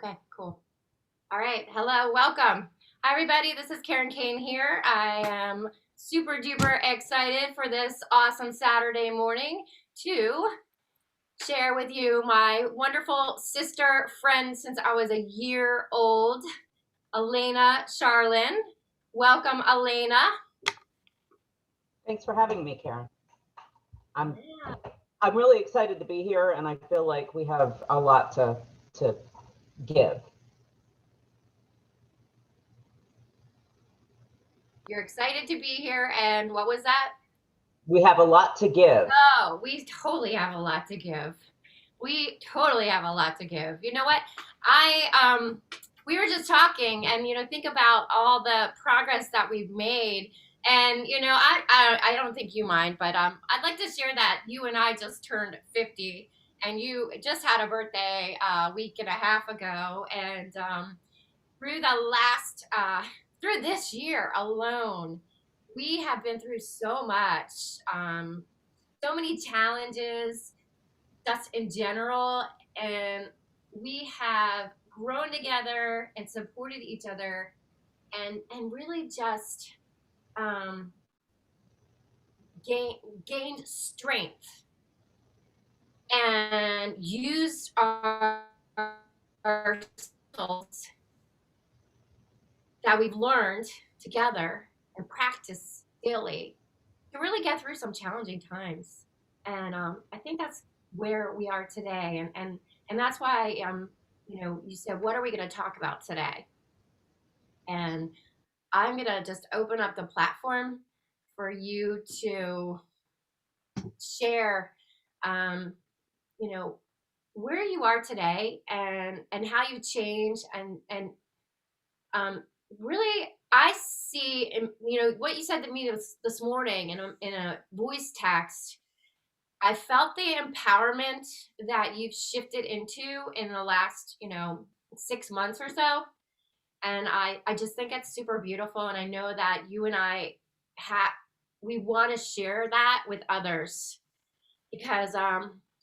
Okay, cool. All right. Hello. Welcome. Hi, everybody. This is Karen Kane here. I am super duper excited for this awesome Saturday morning to share with you my wonderful sister friend since I was a year old, Alayna Charland. Welcome, Alayna. Thanks for having me, Karen. I'm I'm really excited to be here, and I feel like we have a lot to give. You're excited to be here, and what was that? We have a lot to give. Oh, we totally have a lot to give. We totally have a lot to give. You know what? We were just talking, and think about all the progress that we've made. And I don't think you mind, but I'd like to share that you and I just turned 50, and you just had a birthday a week and a half ago, and through the last through this year alone, we have been through so much, so many challenges just in general, and we have grown together and supported each other, and really just um, gain, gained strength and used our skills that we've learned together and practice daily to really get through some challenging times. And I think that's where we are today. And that's why, you said, what are we going to talk about today? And I'm going to just open up the platform for you to share, um, you know, where you are today, and how you change, and um, really, I see, what you said to me this morning in a voice text. I felt the empowerment that you've shifted into in the last, 6 months or so. And I just think it's super beautiful. And I know that you and I we want to share that with others because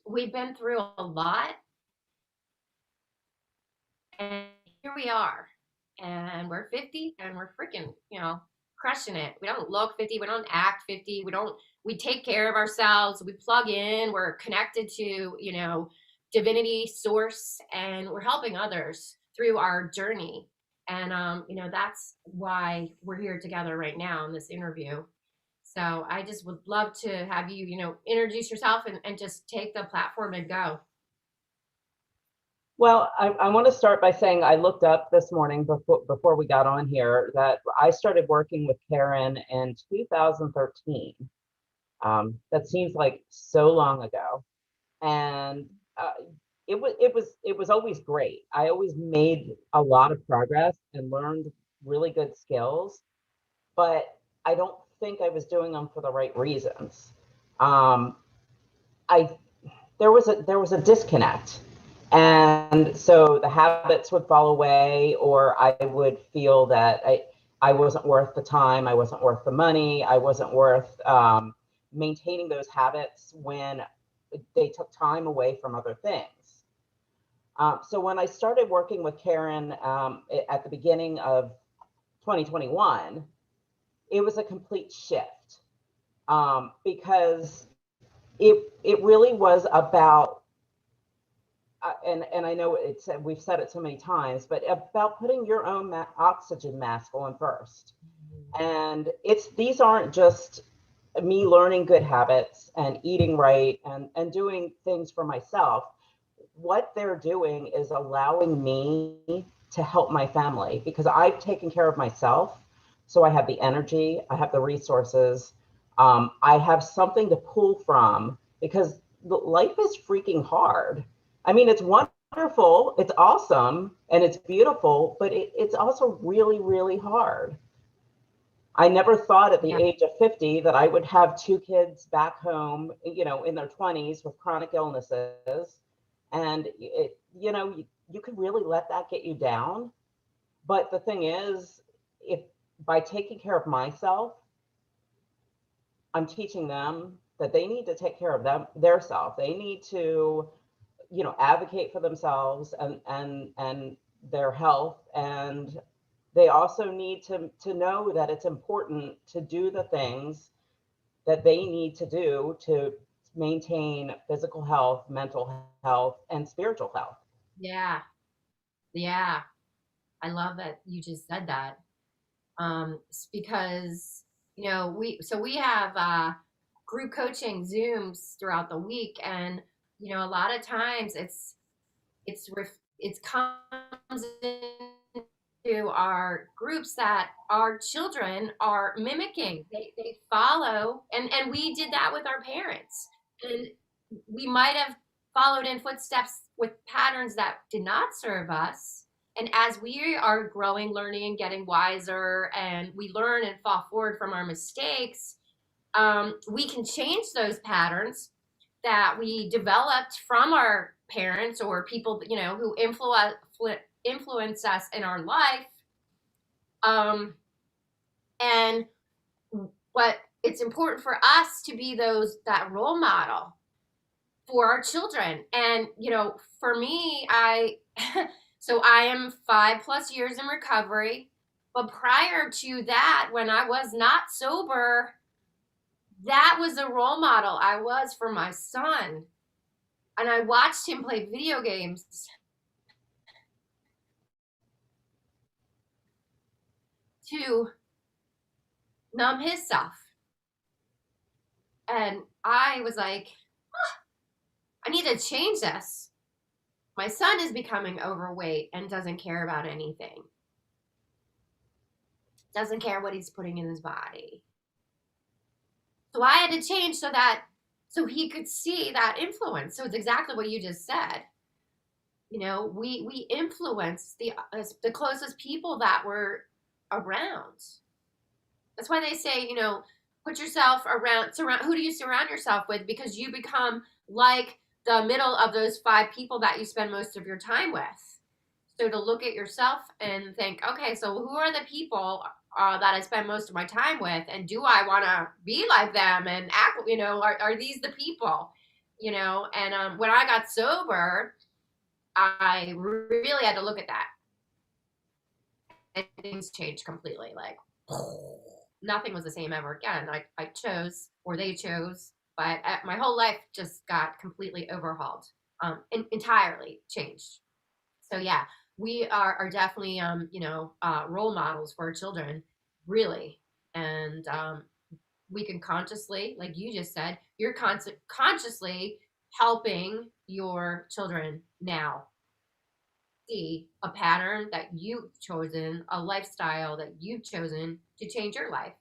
we've been through a lot, and here we are. And we're 50, and we're freaking, crushing it. We don't look 50, we don't act 50, we take care of ourselves, we plug in, we're connected to, divinity source, and we're helping others through our journey. And that's why we're here together right now in this interview. So I just would love to have you, introduce yourself, and just take the platform and go. Well, I want to start by saying I looked up this morning before we got on here that I started working with Karen in 2013. That seems like so long ago, and it was always great. I always made a lot of progress and learned really good skills, but I don't think I was doing them for the right reasons. Um, I there was a disconnect, and so the habits would fall away, or I would feel that I wasn't worth the time, I wasn't worth the money, I wasn't worth maintaining those habits when they took time away from other things. So when I started working with Karen at the beginning of 2021, it was a complete shift, because it really was about, and I know we've said it so many times, but about putting your own oxygen mask on first. And these aren't just me learning good habits and eating right and doing things for myself. What they're doing is allowing me to help my family, because I've taken care of myself. So I have the energy, I have the resources, I have something to pull from, because life is freaking hard. I mean, it's wonderful, it's awesome, and it's beautiful, but it's also really, really hard. I never thought at the Yeah. age of 50 that I would have two kids back home, in their 20s with chronic illnesses. And you could really let that get you down. But the thing is, if by taking care of myself, I'm teaching them that they need to take care of their self. They need to, advocate for themselves and their health, and they also need to know that it's important to do the things that they need to do to maintain physical health, mental health, and spiritual health. Yeah. Yeah. I love that you just said that. Because, we have group coaching Zooms throughout the week. And, a lot of times it comes into our groups that our children are mimicking. They follow, and we did that with our parents. And we might have followed in footsteps with patterns that did not serve us. And as we are growing, learning, and getting wiser, and we learn and fall forward from our mistakes, we can change those patterns that we developed from our parents or people who influence us in our life. Um, and but it's important for us to be that role model for our children. And for me, I so I am 5+ years in recovery, but prior to that, when I was not sober, that was the role model I was for my son. And I watched him play video games to numb himself. And I was like, I need to change this. My son is becoming overweight and doesn't care about anything. Doesn't care what he's putting in his body. So I had to change so he could see that influence. So it's exactly what you just said. We influence the closest people that were around. That's why they say, put yourself surround. Who do you surround yourself with? Because you become like the middle of those 5 people that you spend most of your time with. So to look at yourself and think, okay, so who are the people that I spend most of my time with, and do I want to be like them and act? Are these the people? And when I got sober, I really had to look at that, and things changed completely. Like nothing was the same ever again. I chose, or they chose, but my whole life just got completely overhauled, entirely changed. So yeah, we are definitely role models for our children, really. And we can consciously, like you just said, you're consciously helping your children now see a pattern that you've chosen, a lifestyle that you've chosen to change your life,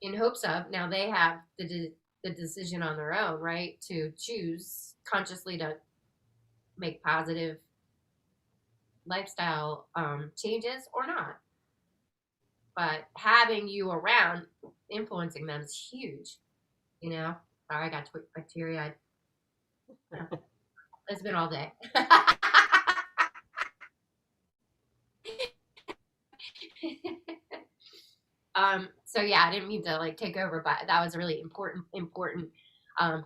in hopes of now they have the decision on their own, right, to choose consciously to make positive lifestyle changes or not. But having you around influencing them is huge. Sorry, I got teary eyed. It's been all day. So yeah, I didn't mean to like take over, but that was a really important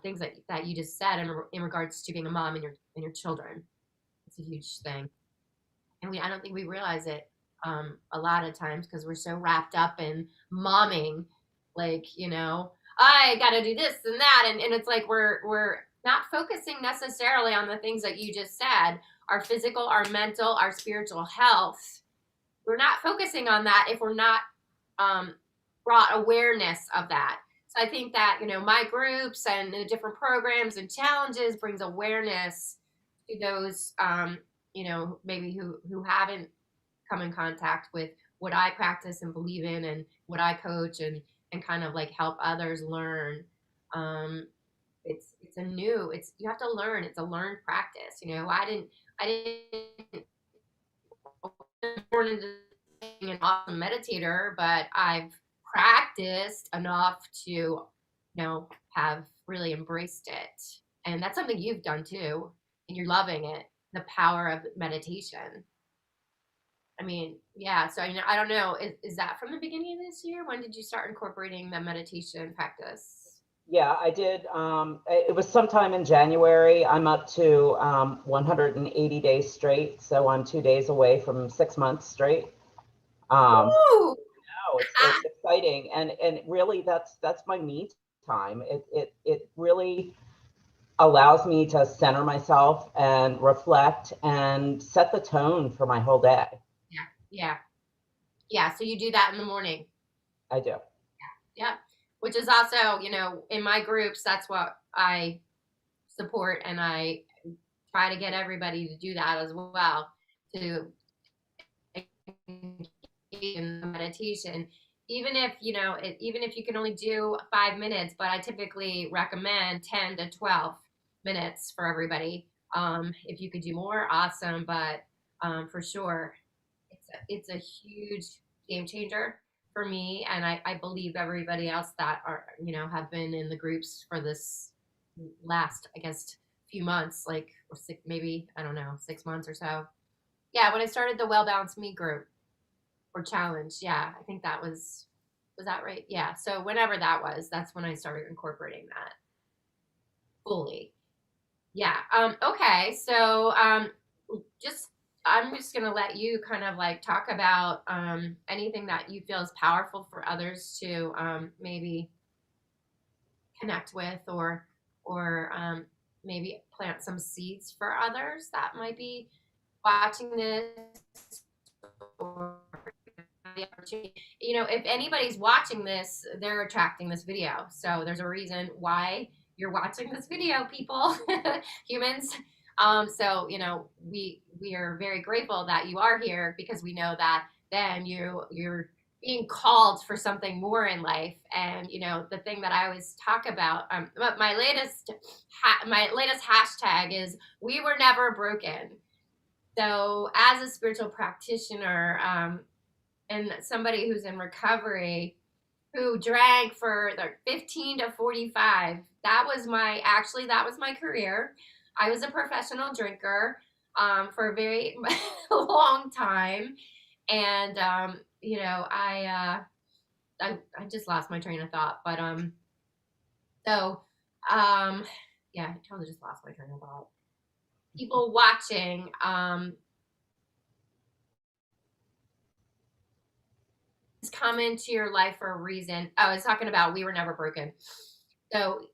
things that you just said in regards to being a mom and your children. It's a huge thing. And I don't think we realize it a lot of times because we're so wrapped up in momming, like I got to do this and that, and it's like we're not focusing necessarily on the things that you just said, our physical, our mental, our spiritual health. We're not focusing on that if we're not brought awareness of that. So I think that my groups and the different programs and challenges brings awareness to those maybe who haven't come in contact with what I practice and believe in and what I coach and kind of like help others learn. It's you have to learn. It's a learned practice. I didn't born into being an awesome meditator, but I've practiced enough to have really embraced it. And that's something you've done too, and you're loving it, the power of meditation. I mean, yeah. So I don't know. Is that from the beginning of this year? When did you start incorporating the meditation practice? Yeah, I did. It was sometime in January. I'm up to 180 days straight, so I'm 2 days away from 6 months straight. Woo! No, it's exciting, and really that's my me time. It really allows me to center myself and reflect and set the tone for my whole day. Yeah, yeah, yeah. So you do that in the morning. I do. Yeah. Which is also, in my groups, that's what I support, and I try to get everybody to do that as well, to in meditation. Even if, even if you can only do 5 minutes, but I typically recommend 10 to 12 minutes for everybody. If you could do more, awesome. But for sure, it's a huge game changer for me, and I believe everybody else that are have been in the groups for this last, I guess, few months, like, or six, maybe, I don't know, 6 months or so. Yeah, when I started the Well Balanced Me group or challenge, yeah, I think that was that right? Yeah. So whenever that was, that's when I started incorporating that fully. Yeah. Okay. So just I'm just gonna let you kind of like talk about anything that you feel is powerful for others to maybe connect with, or maybe plant some seeds for others that might be watching this, or the opportunity. If anybody's watching this, they're attracting this video. So there's a reason why you're watching this video, people, humans. So we are very grateful that you are here, because we know that then you're being called for something more in life. And the thing that I always talk about, my latest hashtag is "We were never broken." So as a spiritual practitioner, and somebody who's in recovery, who drank for like 15 to 45, that was my career. I was a professional drinker for a very long time. And I just lost my train of thought. But so um yeah, I totally just lost my train of thought. People watching, come into your life for a reason. I was talking about we were never broken. So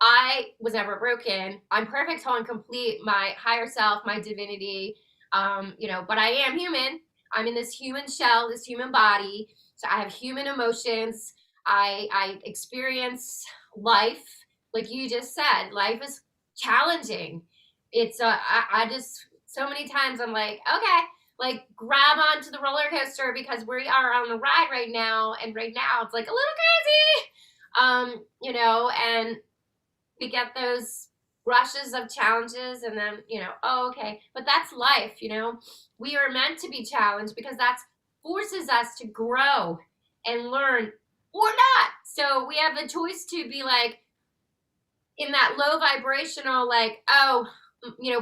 I was never broken. I'm perfect, whole, and complete. My higher self, my divinity. But I am human. I'm in this human shell, this human body. So I have human emotions. I experience life, like you just said. Life is challenging. I just, so many times I'm like, okay, like, grab onto the roller coaster, because we are on a ride right now, and right now it's like a little crazy. And we get those rushes of challenges, and then oh, okay, but that's life. We are meant to be challenged, because that forces us to grow and learn, or not. So we have a choice to be like in that low vibrational, like, oh,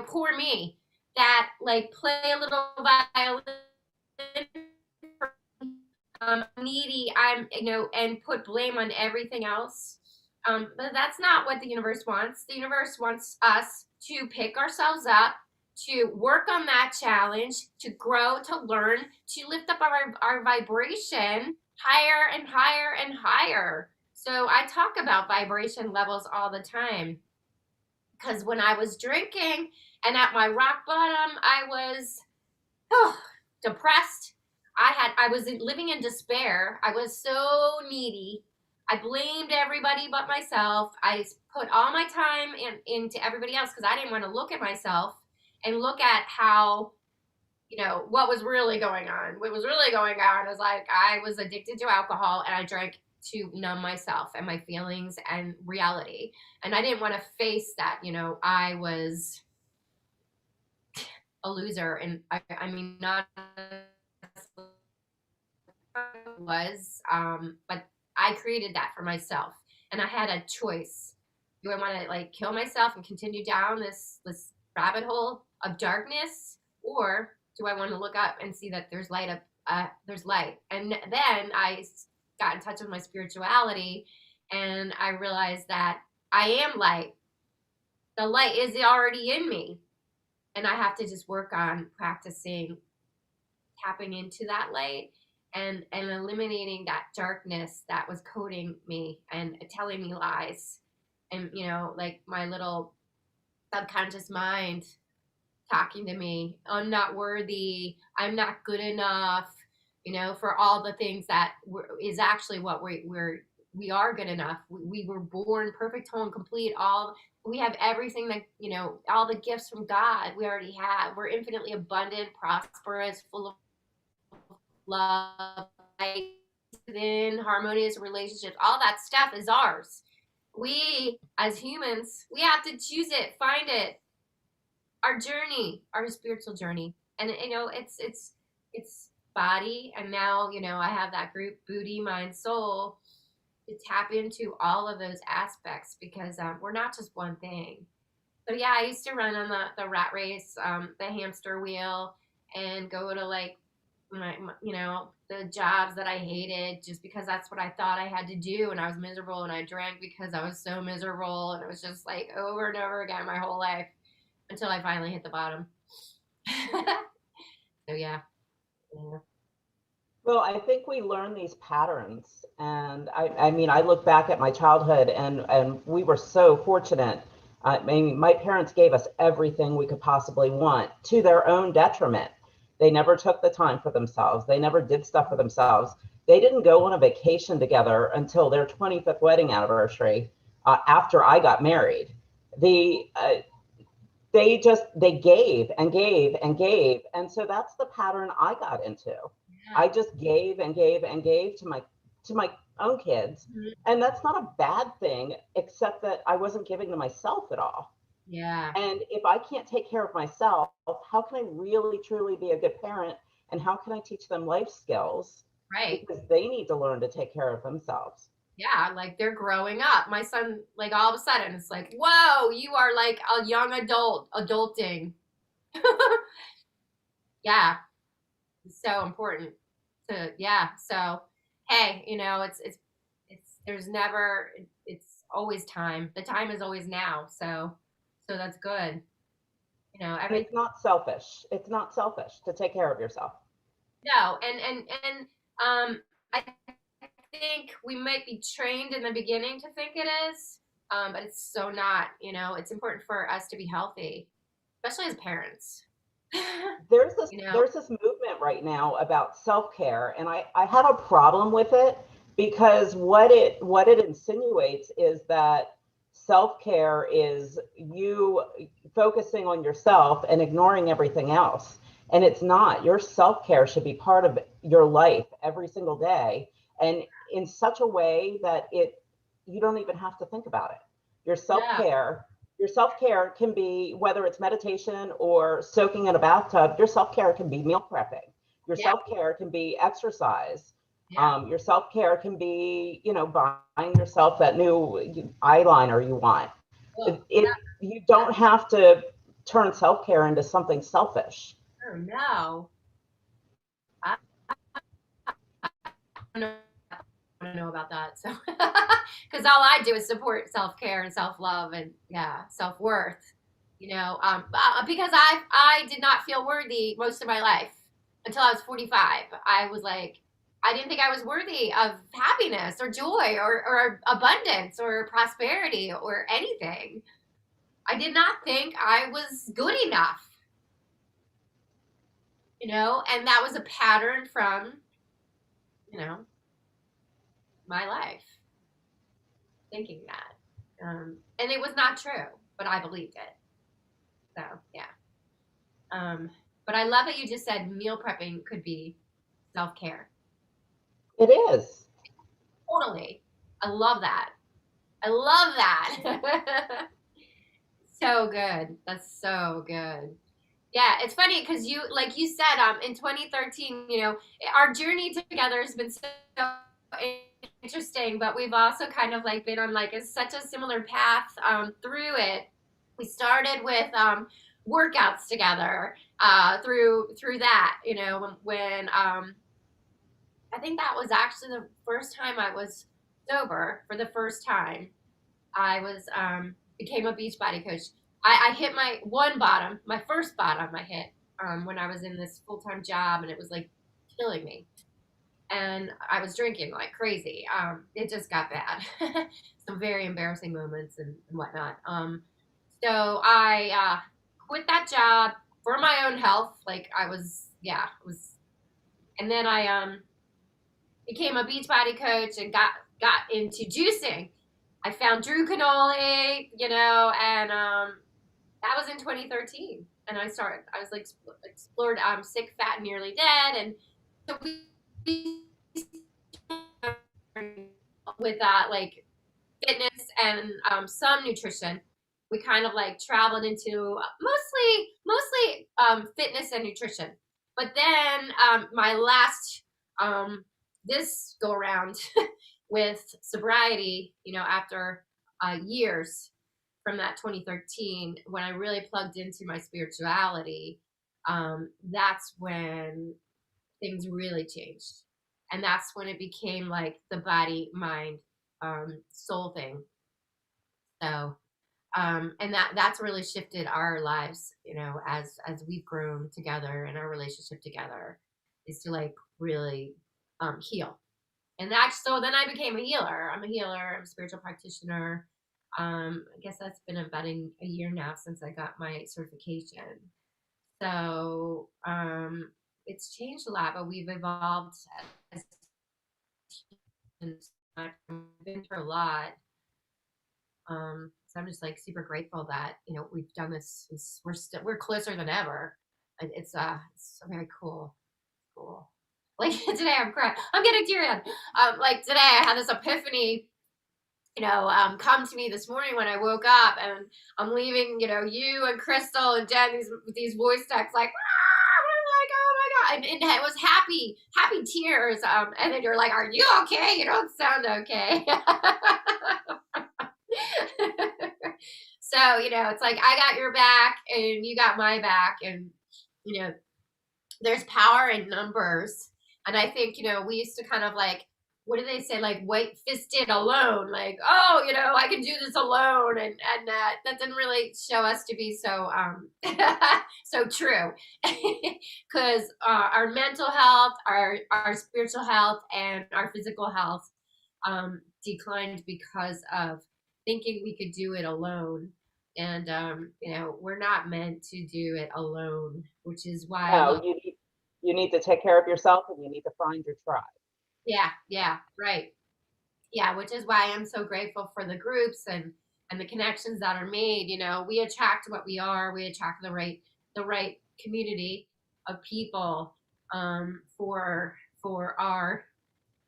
poor me, that like play a little violin, needy, and put blame on everything else. But that's not what the universe wants. The universe wants us to pick ourselves up, to work on that challenge, to grow, to learn, to lift up our vibration higher and higher and higher. So I talk about vibration levels all the time, because when I was drinking and at my rock bottom, I was depressed. I was living in despair. I was so needy. I blamed everybody but myself. I put all my time into everybody else, because I didn't want to look at myself and look at how, what was really going on. What was really going on is, like, I was addicted to alcohol, and I drank to numb myself and my feelings and reality. And I didn't want to face that. I was a loser, and I mean, not was, but I created that for myself, and I had a choice. Do I want to like kill myself and continue down this rabbit hole of darkness, or do I want to look up and see that there's light up? There's light. And then I got in touch with my spirituality, And I realized that I am light. The light is already in me. And I have to just work on practicing tapping into that light and eliminating that darkness that was coating me and telling me lies. And, like my little subconscious mind talking to me. I'm not worthy. I'm not good enough. For all the things that is actually what we are good enough. We were born perfect, whole, and complete. All we have everything that all the gifts from God we already have. We're infinitely abundant, prosperous, full of love, in harmonious relationships. All that stuff is ours. We as humans, we have to choose it, find it, our journey, our spiritual journey. And it's body, and now I have that group, booty, mind, soul, to tap into all of those aspects, because we're not just one thing. So yeah, I used to run on the rat race, the hamster wheel, and go to like the jobs that I hated just because that's what I thought I had to do, and I was miserable, and I drank because I was so miserable, and it was just like over and over again my whole life until I finally hit the bottom. So yeah. Yeah. Well, I think we learn these patterns. And I mean, I look back at my childhood, and we were so fortunate. I mean, my parents gave us everything we could possibly want to their own detriment. They never took the time for themselves. They never did stuff for themselves. They didn't go on a vacation together until their 25th wedding anniversary, after I got married. The they gave and gave and gave, and so that's the pattern I got into. I just gave and gave and gave to my own kids, and that's not a bad thing, except that I wasn't giving to myself at all. Yeah. And if I can't take care of myself, how can I really truly be a good parent, and how can I teach them life skills, Right. because they need to learn to take care of themselves. Yeah, like they're growing up. My son, like all of a sudden, it's like, whoa, you are like a young adult, adulting. Yeah, it's so important to, yeah. So, hey, it's there's never, it's always time. The time is always now. So that's good. And Everything. it's not selfish. It's not selfish to take care of yourself. No, and I think we might be trained in the beginning to think it is, but it's so not. It's important for us to be healthy, especially as parents. there's this you know, there's this movement right now about self-care, and I have a problem with it, because what it insinuates is that self-care is you focusing on yourself and ignoring everything else. And it's not. Your self-care should be part of your life every single day, and in such a way that it you don't even have to think about it. Your no, self-care your self-care can be, whether it's meditation or soaking in a bathtub. Your self-care can be meal prepping. Your yeah, self-care can be exercise. yeah. Your self-care can be, buying yourself that new eyeliner you want. Well, You don't have to turn self-care into something selfish. oh no, I don't know. I don't know about that. So, because all I do is support self care and self love and yeah, self worth. Because I did not feel worthy most of my life until I was 45. I was like, I didn't think I was worthy of happiness or joy or abundance or prosperity or anything. I did not think I was good enough, and that was a pattern from, you know, my life, thinking that. And it was not true, but I believed it. So, yeah. Um, but I love that you just said meal prepping could be self care. It is. Totally. I love that. I love that. So good. That's so good. Yeah, it's funny because like you said, in 2013, our journey together has been so interesting, but we've also kind of like been on like such a similar path through it. We started with workouts together through that, when I think that was actually the first time I was sober for the first time, I was became a Beachbody coach. I hit my one bottom, my first bottom I hit when I was in this full time job, and it was like killing me. And I was drinking like crazy. It just got bad. Some very embarrassing moments and whatnot. So I quit that job for my own health. Like I was, yeah, it was, and then I became a Beachbody coach and got into juicing. I found Drew Canoli, and that was in 2013. And I was like explored sick, fat, and nearly dead, and so we with that like fitness and some nutrition. We kind of like traveled into mostly fitness and nutrition. But then my last this go around with sobriety, after years from that 2013, when I really plugged into my spirituality, that's when things really changed. And that's when it became like the body, mind, soul thing. So, and that's really shifted our lives, as we've grown together and our relationship together is to like really heal. And that's so then I became a healer. I'm a healer, I'm a spiritual practitioner. I guess that's been about a year now since I got my certification. So it's changed a lot, but we've evolved as humans. I've been through a lot. So I'm just like super grateful that we've done this. We're closer than ever. It's very cool. Cool. Like today, I'm crying. I'm getting teary eyed. Like today, I had this epiphany. Come to me this morning when I woke up, and I'm leaving. You and Crystal and Jen these voice texts like. Like, oh my god, and it was happy tears, and then you're like, are you okay? You don't sound okay. So it's like I got your back and you got my back, and you know there's power in numbers. And I think we used to kind of like, what do they say, like white fisted alone, like, oh, I can do this alone, and that didn't really show us to be so so true. Because our mental health, our spiritual health, and our physical health declined because of thinking we could do it alone. And we're not meant to do it alone, which is why I No, love. you need to take care of yourself, and you need to find your tribe. Yeah, right. Yeah, which is why I'm so grateful for the groups and the connections that are made. We attract what we are. We attract the right community of people for our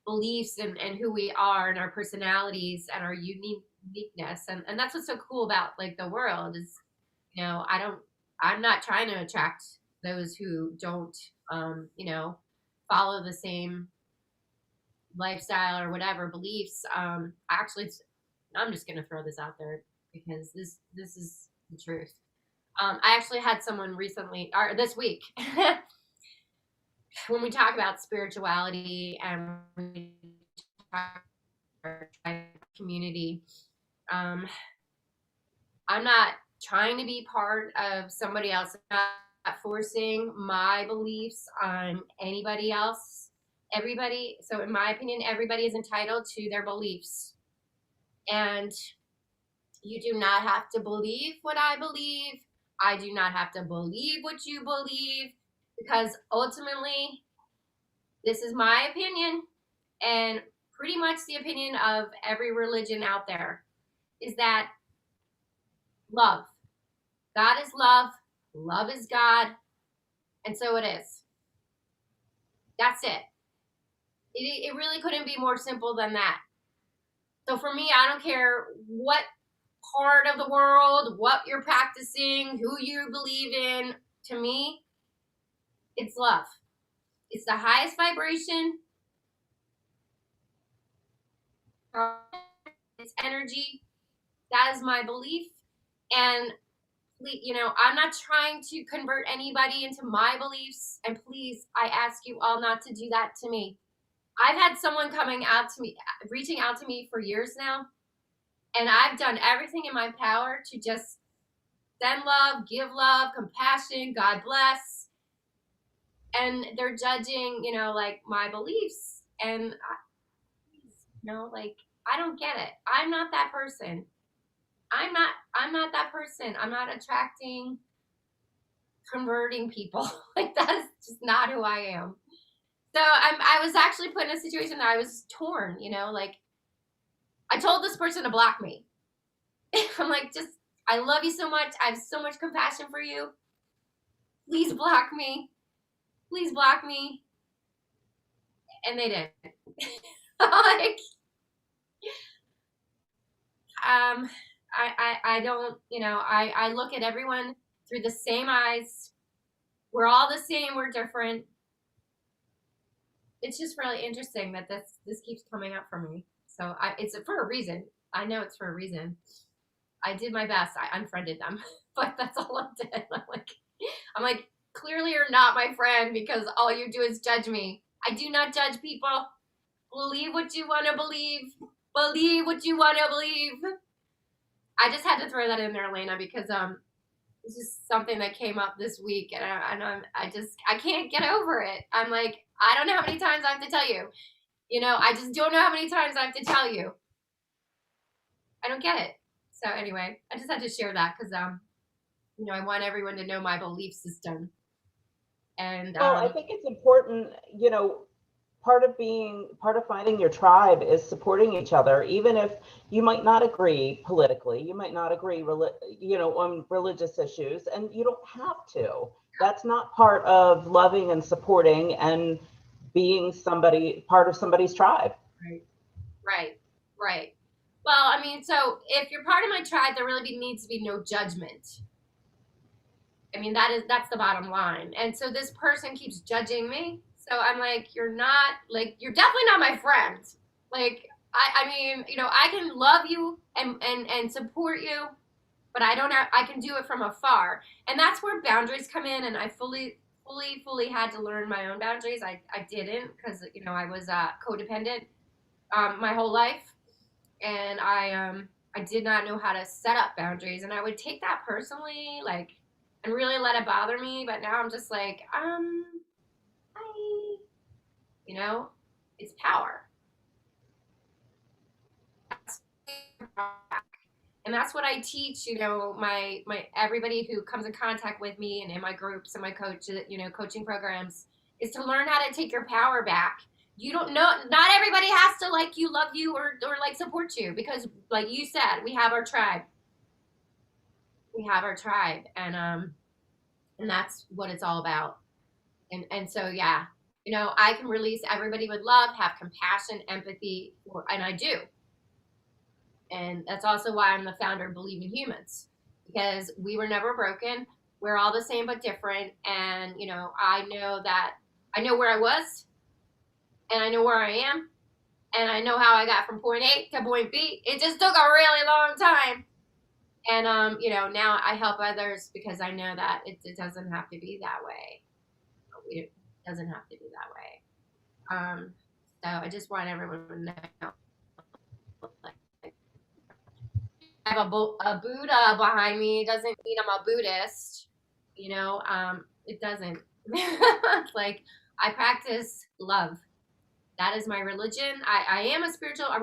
beliefs and who we are and our personalities and our uniqueness. And that's what's so cool about like the world is, I'm not trying to attract those who don't, follow the same lifestyle or whatever beliefs. Actually, I'm just gonna throw this out there because this is the truth. I actually had someone recently or this week when we talk about spirituality and we talk about our community. Um, I'm not trying to be part of somebody else. I'm not forcing my beliefs on anybody else. Everybody, so in my opinion, everybody is entitled to their beliefs. And you do not have to believe what I believe. I do not have to believe what you believe, because ultimately, this is my opinion and pretty much the opinion of every religion out there is that love. God is love. Love is God. And so it is. That's it. It really couldn't be more simple than that. So for me, I don't care what part of the world, what you're practicing, who you believe in. To me, it's love. It's the highest vibration. It's energy. That is my belief. And I'm not trying to convert anybody into my beliefs. And please, I ask you all not to do that to me. I've had someone coming out to me, reaching out to me for years now, and I've done everything in my power to just send love, compassion, God bless, and they're judging, like my beliefs, and like I don't get it. I'm not that person. I'm not that person. I'm not attracting, converting people. Like that is just not who I am. So I was actually put in a situation that I was torn, like I told this person to block me. I'm like, just I love you so much. I have so much compassion for you. Please block me. Please block me. And they didn't. Like, I don't, I look at everyone through the same eyes. We're all the same. We're different. It's just really interesting that this keeps coming up for me. So it's for a reason. I know it's for a reason. I did my best. I unfriended them, but that's all I did. I'm like, clearly you're not my friend because all you do is judge me. I do not judge people. Believe what you want to believe. Believe what you want to believe. I just had to throw that in there, Alayna, because this is something that came up this week, and I can't get over it. I'm like, I don't know how many times I have to tell you. I just don't know how many times I have to tell you. I don't get it. So anyway, I just had to share that because I want everyone to know my belief system. And Well, I think it's important, part of finding your tribe is supporting each other, even if you might not agree politically, you might not agree, on religious issues, and you don't have to. That's not part of loving and supporting and being part of somebody's tribe. right. Well, I mean, so if you're part of my tribe, there really needs to be no judgment. I mean, that's the bottom line. And so this person keeps judging me. So I'm like, you're definitely not my friend. Like, I mean, I can love you and support you, but I can do it from afar. And that's where boundaries come in. And I fully had to learn my own boundaries. I didn't because, I was codependent my whole life. And I did not know how to set up boundaries. And I would take that personally, like, and really let it bother me. But now I'm just like, I, it's power. And that's what I teach, my everybody who comes in contact with me and in my groups and my coaching programs is to learn how to take your power back. You don't know, not everybody has to like you, love you, or like support you because, like you said, we have our tribe. We have our tribe, and that's what it's all about. And so yeah, I can release everybody with love, have compassion, empathy, and I do. And that's also why I'm the founder of Believe in Humans, because we were never broken. We're all the same but different. And, I know where I was and I know where I am and I know how I got from point A to point B. It just took a really long time. And, now I help others because I know that it doesn't have to be that way. It doesn't have to be that way. So I just want everyone to know. I have a Buddha behind me. It doesn't mean I'm a Buddhist. It doesn't. Like, I practice love. That is my religion. I am a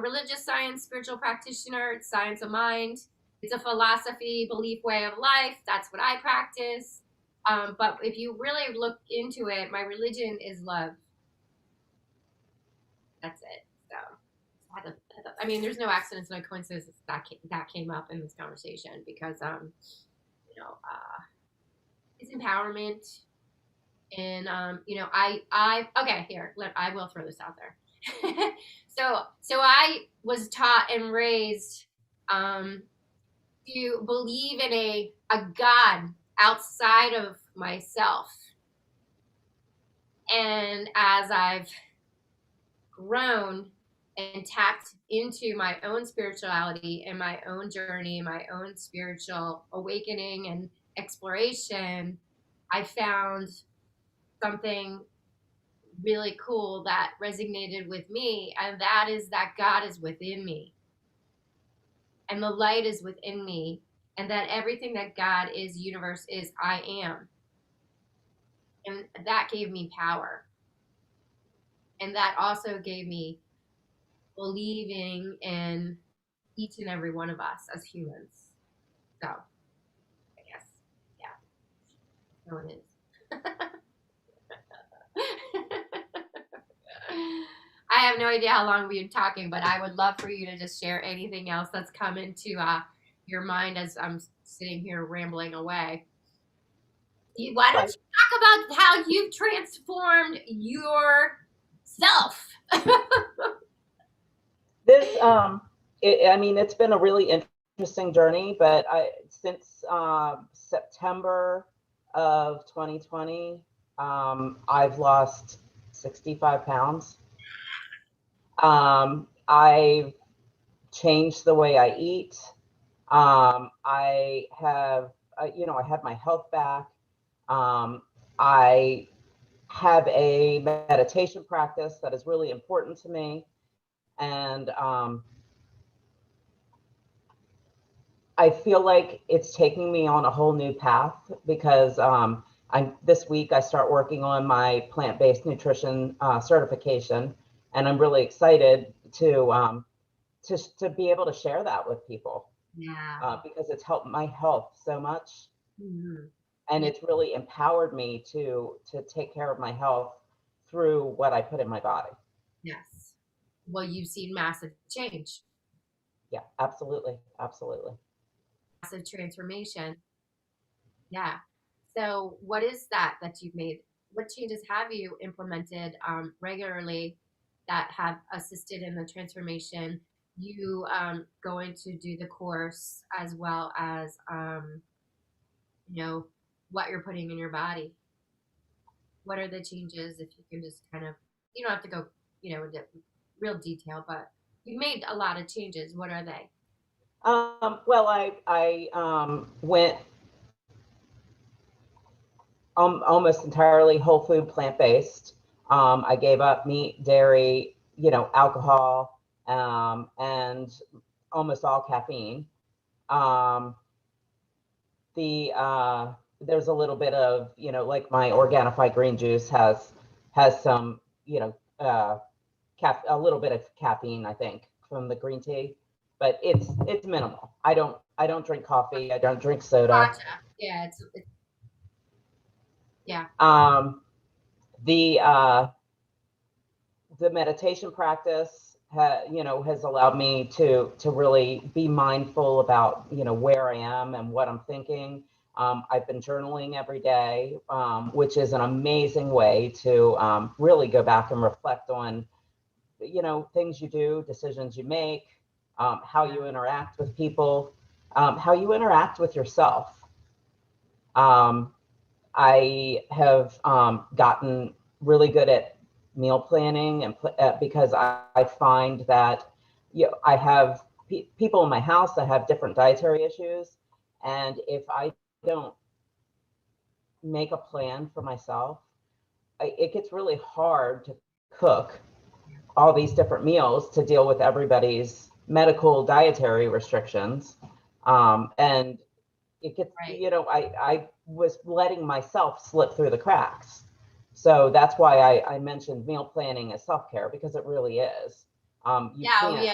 religious science spiritual practitioner. It's science of mind. It's a philosophy, belief, way of life. That's what I practice. But if you really look into it, my religion is love. That's it. So I mean, there's no accidents, no coincidences that came up in this conversation because, it's empowerment, and okay, here, I will throw this out there. So I was taught and raised to believe in a God outside of myself, and as I've grown and tapped into my own spirituality and my own journey, my own spiritual awakening and exploration, I found something really cool that resonated with me, and that is that God is within me and the light is within me, and that everything that God is, universe is, I am. And that gave me power. And that also gave me believing in each and every one of us as humans. So, I guess, yeah, so it is. I have no idea how long we've been talking, but I would love for you to just share anything else that's come into your mind as I'm sitting here rambling away. Why don't Right. you talk about how you've transformed yourself? This, I mean, it's been a really interesting journey, but since September of 2020, I've lost 65 pounds. I've changed the way I eat. I have, I have my health back. I have a meditation practice that is really important to me. And I feel like it's taking me on a whole new path because this week I start working on my plant-based nutrition certification, and I'm really excited to be able to share that with people Yeah. because it's helped my health so much, Mm-hmm. and Yeah. it's really empowered me to take care of my health through what I put in my body. Yes. Well, you've seen massive change, Yeah, absolutely, absolutely. massive transformation. Yeah. So, what is that you've made? What changes have you implemented regularly that have assisted in the transformation? You going to do the course as well as you know what you're putting in your body. What are the changes? If you can just kind of, you don't have to go, into real detail, but you've made a lot of changes. What are they? Well, I went almost entirely whole food, plant based. I gave up meat, dairy, alcohol, and almost all caffeine. Um, there's a little bit of, like my Organifi green juice has some, a little bit of caffeine, I think, from the green tea, but it's minimal. I don't drink coffee. I don't drink soda. Gotcha. Yeah, it's yeah. Um, the the meditation practice has allowed me to really be mindful about where I am and what I'm thinking. I've been journaling every day, which is an amazing way to really go back and reflect on things you do, decisions you make, how Yeah. you interact with people, how you interact with yourself. um, I have gotten really good at meal planning and because I find that I have people in my house that have different dietary issues, and if I don't make a plan for myself, it gets really hard to cook all these different meals to deal with everybody's medical dietary restrictions. And it gets, Right. I was letting myself slip through the cracks. So that's why I mentioned meal planning as self-care, because it really is. You Yeah. Oh, can't yeah.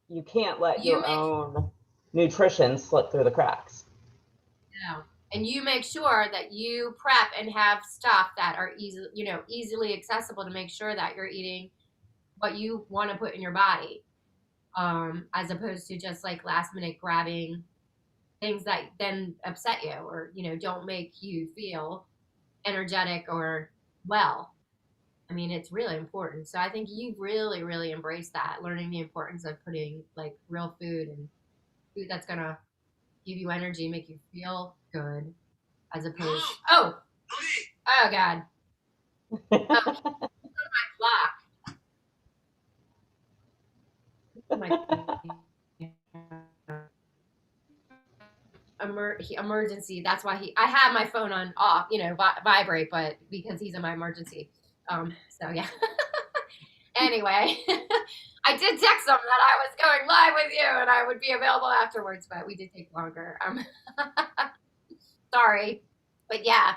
you can't let You your make own nutrition slip through the cracks. and you make sure that you prep and have stuff that are easily accessible to make sure that you're eating what you want to put in your body, as opposed to just like last minute grabbing things that then upset you or don't make you feel energetic or well. I mean, it's really important. So I think you've really, really embraced that, learning the importance of putting like real food and food that's gonna give you energy, make you feel good, as opposed. Oh God, oh block. Oh my emergency. That's why I have my phone on off, vibrate, but because he's in my emergency. So yeah. Anyway, I did text them that I was going live with you and I would be available afterwards, but we did take longer. Sorry, but yeah,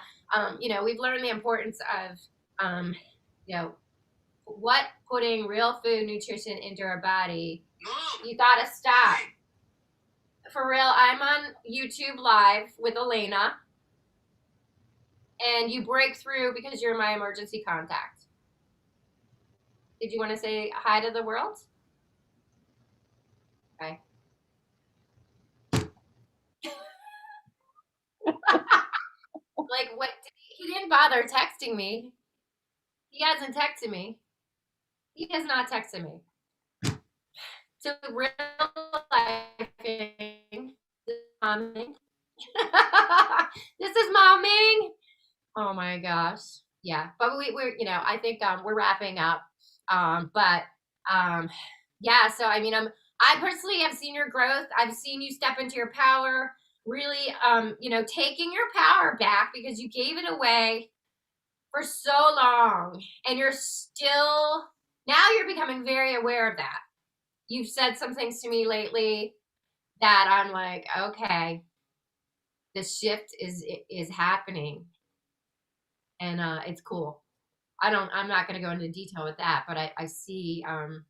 we've learned the importance of, um, you know, what putting real food nutrition into our body. You gotta stop. For real, I'm on YouTube live with Alayna, and you break through because you're my emergency contact. Did you want to say hi to the world? Okay. Like, what? He didn't bother texting me. He hasn't texted me. He has not texted me. So real life thing. This is momming. This is momming. Oh my gosh. Yeah, but we're I think we're wrapping up. But um, yeah. So I mean, I personally have seen your growth. I've seen you step into your power. Really, taking your power back because you gave it away for so long, and you're still now you're becoming very aware of that. You've said some things to me lately that I'm like, okay, the shift is happening, and it's cool. I'm not going to go into detail with that, but I see where.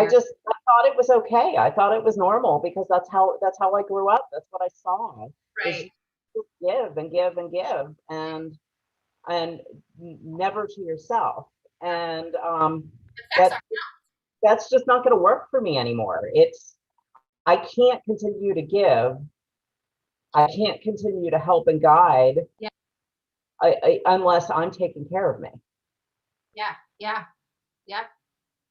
I thought it was okay. I thought it was normal because that's how I grew up. That's what I saw is Right. just give and give and give and never to yourself. And Affects that our. that's just not going to work for me anymore. I can't continue to give. I can't continue to help and guide Yeah. unless I'm taking care of me. Yeah. Yeah. Yep.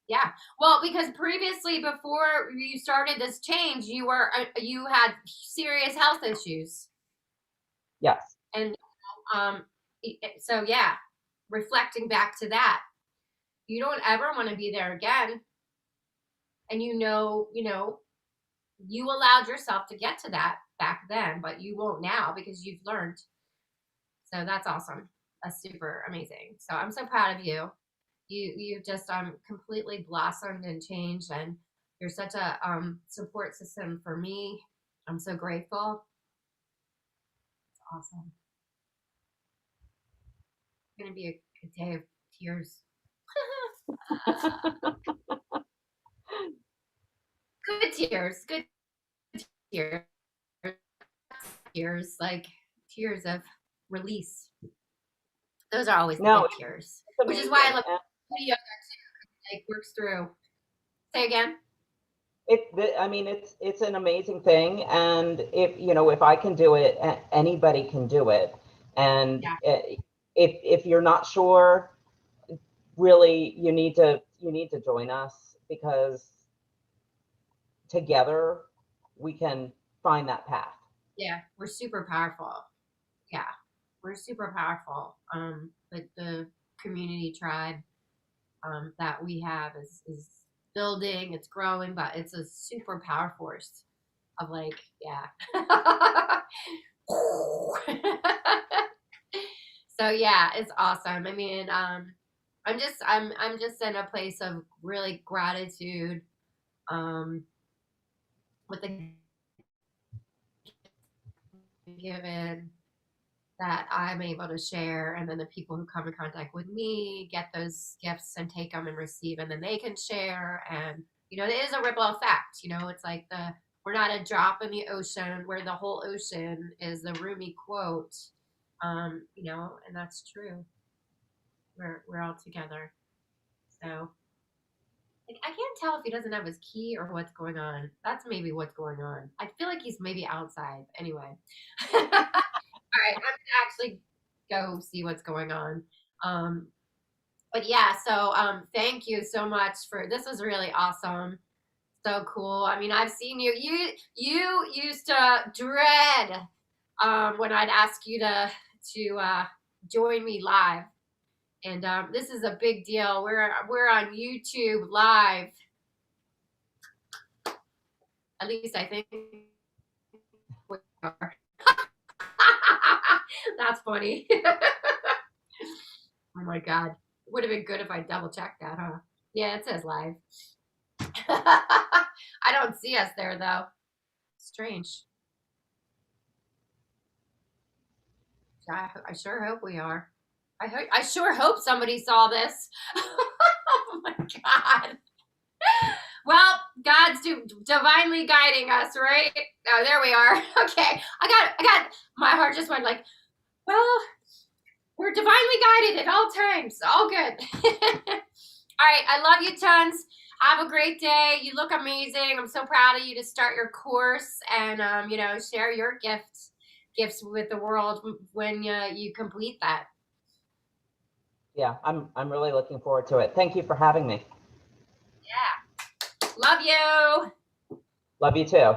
Yeah. Well, because previously, before you started this change, you had serious health issues, Yes. and um, so yeah, reflecting back to that, you don't ever want to be there again, and you allowed yourself to get to that back then, but you won't now because you've learned. So that's awesome. That's super amazing. So I'm so proud of you. You just completely blossomed and changed, and you're such a support system for me. I'm so grateful. It's awesome. It's gonna be a day of tears. Good tears. Good tears. Tears like tears of release. Those are always the No, good it's tears, which is why I amazing. love video too. Like works through. Say again. I mean, it's an amazing thing, and if I can do it, anybody can do it. And Yeah. if you're not sure, really, you need to join us because together we can find that path. Yeah. We're super powerful. Yeah. We're super powerful. But the community tribe that we have is building, it's growing, but it's a super power force of like, yeah. So yeah, it's awesome. I mean, I'm just in a place of really gratitude um, with the given that I'm able to share, and then the people who come in contact with me get those gifts and take them and receive, and then they can share, and it is a ripple effect. It's like we're not a drop in the ocean, where the whole ocean is the Rumi quote. And that's true. We're all together. So like, I can't tell if he doesn't have his key or what's going on. That's maybe what's going on. I feel like he's maybe outside. Anyway. All right, I'm gonna actually go see what's going on. Um, but yeah, so thank you so much for this. Was really awesome. So cool. I mean, I've seen you. You used to dread when I'd ask you to join me live, and this is a big deal. We're on YouTube live. At least I think we are. That's funny. Oh my god. Would have been good if I double checked that, huh? Yeah, it says live. I don't see us there though. Strange. I sure hope we are. I sure hope somebody saw this. Oh my God. Well, God's divinely guiding us, right? Oh, there we are. Okay. I got, my heart just went like, well, we're divinely guided at all times. All good. All right. I love you tons. Have a great day. You look amazing. I'm so proud of you to start your course and, share your gifts with the world when you complete that. Yeah, I'm really looking forward to it. Thank you for having me. Yeah. Love you. Love you too.